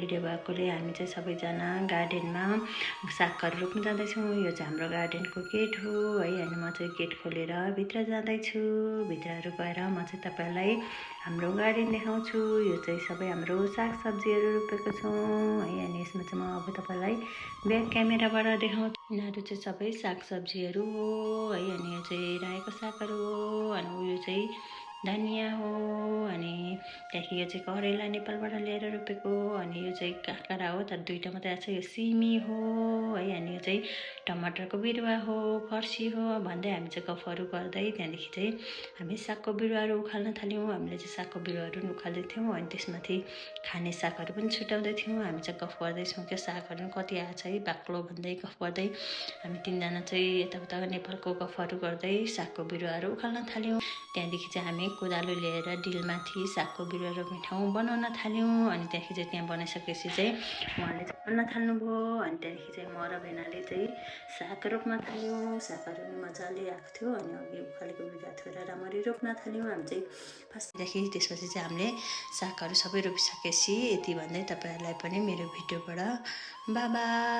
Holiday भएकोले हामी चाहिँ सबैजना गार्डनमा सागहरू रोप्न जाँदैछौँ। यो चाहिँ हाम्रो गार्डनको गेट हो है। अनि म चाहिँ गेट खोलेर भित्र जाँदैछु। भित्रहरू गएर म चाहिँ तपाईँहरूलाई हाम्रो गार्डन देखाउँछु। यो चाहिँ सबै हाम्रो सागसब्जीहरू रोपेको छौँ है। अनि यसमा चाहिँ म अब तपाईँलाई ब्याक क्यामेराबाट देखाउँछु। यिनीहरू चाहिँ सबै सागसब्जीहरू हो है। अनि यो चाहिँ रायोको सागहरू हो। अनि उयो चाहिँ धनियाँ हो। अनि त्यहाँदेखि यो चाहिँ करेला नेपालबाट ल्याएर रोपेको। अनि यो चाहिँ काँक्रा हो, तर दुईवटा मात्रै आएको छ। यो सिमी हो है। अनि यो चाहिँ टमाटरको बिरुवा हो, फर्सी हो भन्दै हामी चाहिँ गफहरू गर्दै त्यहाँदेखि चाहिँ हामी सागको बिरुवाहरू उखाल्न थाल्यौँ। हामीले चाहिँ सागको बिरुवाहरू उखाल्दै थियौँ। अनि त्यसमाथि खाने सागहरू पनि छुट्याउँदै थियौँ। हामी चाहिँ गफ गर्दैछौँ क्या सागहरू कति आएको छ है बाक्लो भन्दै गफ गर्दै हामी तिनजना चाहिँ यताउता नेपालको गफहरू गर्दै सागको बिरुवाहरू उखाल्न थाल्यौँ। त्यहाँदेखि चाहिँ हामी कोदालो लिएर डिलमाथि सागको बिरुवा रोप्ने ठाउँ बनाउन थाल्यौँ। अनि त्यहाँदेखि चाहिँ त्यहाँ बनाइसकेपछि चाहिँ उहाँले चाहिँ खन्न थाल्नुभयो। अनि त्यहाँदेखि चाहिँ म र भेनाले चाहिँ साग रोप्न थाल्यौँ। सागहरू पनि मजाले आएको थियो। अनि अघि उखालेको बिरुवा थियो र राम्ररी रोप्न थाल्यौँ हामी चाहिँ फर्स्टदेखि। त्यसपछि चाहिँ हामीले सागहरू सबै रोपिसकेपछि यति भन्दै तपाईँहरूलाई पनि मेरो भिडियोबाट बाई बाई।